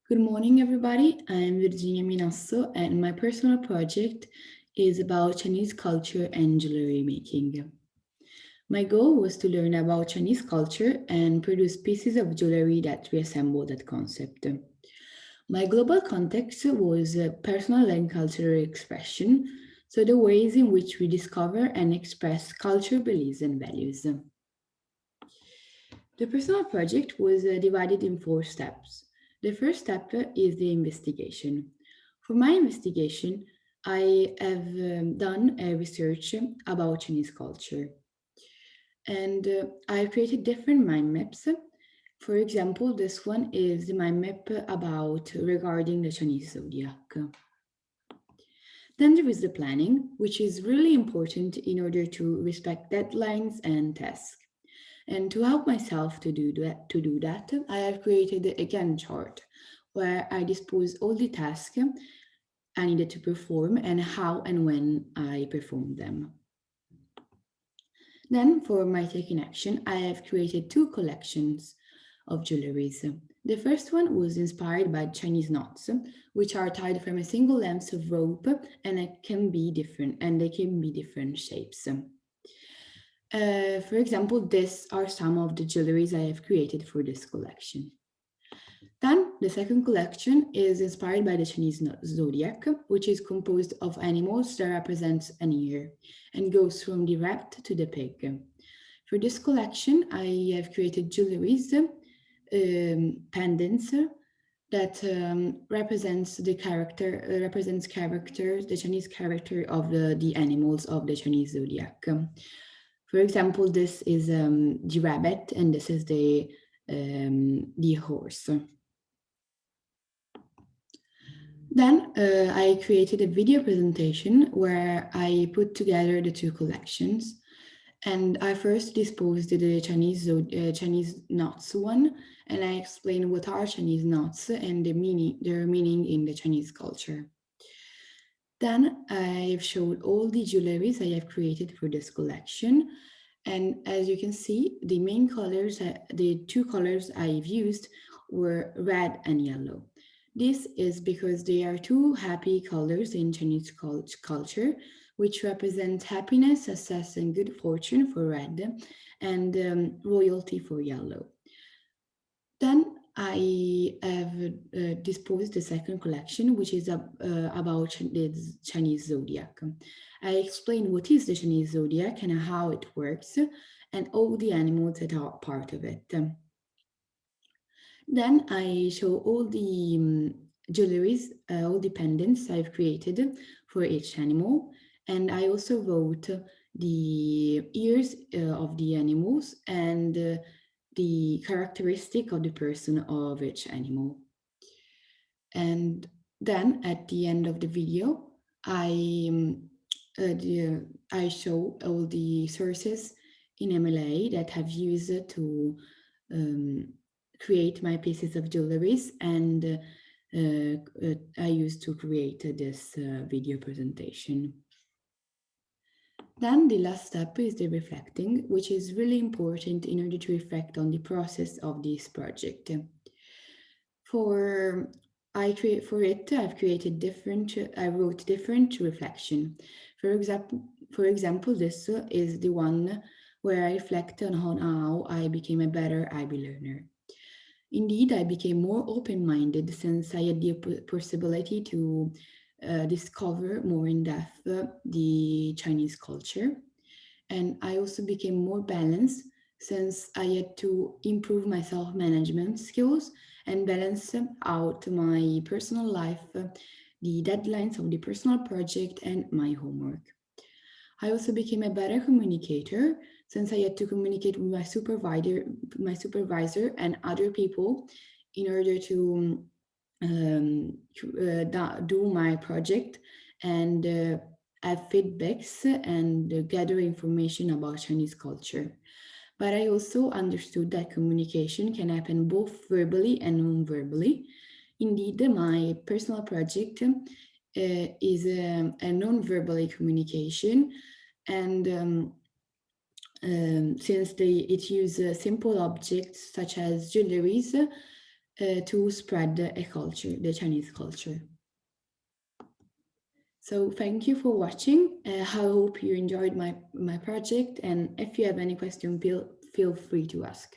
Good morning, everybody. I'm Virginia Minasso, and my personal project is about Chinese culture and jewelry making. My goal was to learn about Chinese culture and produce pieces of jewelry that reassemble that concept. My global context was personal and cultural expression, so the ways in which we discover and express culture, beliefs, and values. The personal project was divided in four steps. The first step is the investigation. For my investigation, I have done a research about Chinese culture and I created different mind maps. For example, this one is the mind map about regarding the Chinese zodiac. Then there is the planning, which is really important in order to respect deadlines and tasks. And to help myself to do that, I have created a Gantt chart where I dispose all the tasks I needed to perform and how and when I perform them. Then for my taking action, I have created two collections of jewelries. The first one was inspired by Chinese knots, which are tied from a single length of rope and they can be different shapes. For example, these are some of the jewelries I have created for this collection. Then, the second collection is inspired by the Chinese zodiac, which is composed of animals that represents an year and goes from the rat to the pig. For this collection, I have created jewelries, pendants that represents characters, the Chinese character of the animals of the Chinese zodiac. For example, this is the rabbit, and this is the horse. Then I created a video presentation where I put together the two collections. And I first disposed the Chinese knots one, and I explained what are Chinese knots and their meaning in the Chinese culture. Then I've showed all the jewelries I have created for this collection. And as you can see, the main colors, the two colors I've used were red and yellow. This is because they are two happy colors in Chinese culture, which represent happiness, success, and good fortune for red, and royalty for yellow. Then I have disposed the second collection, which is about the Chinese zodiac. I explain what is the Chinese zodiac and how it works, and all the animals that are part of it. Then I show all the jewelries, all the pendants I've created for each animal, and I also wrote the ears of the animals and the characteristic of the person of each animal. And then at the end of the video, I show all the sources in MLA that have used to um, create my pieces of jewelries, and I used to create this video presentation. Then the last step is the reflecting, which is really important in order to reflect on the process of this project. For I've created different. I wrote different reflection. For example, this is the one where I reflect on how I became a better IB learner. Indeed, I became more open-minded since I had the possibility to discover more in depth the Chinese culture. And I also became more balanced since I had to improve my self management skills and balance out my personal life, the deadlines of the personal project, and my homework. I also became a better communicator since I had to communicate with my supervisor and other people in order to do my project and have feedbacks and gather information about Chinese culture. But I also understood that communication can happen both verbally and non-verbally. Indeed, my personal project is a non-verbally communication, and since it uses simple objects such as jewelries, to spread a culture, the Chinese culture. So thank you for watching. I hope you enjoyed my project, and if you have any question, feel free to ask.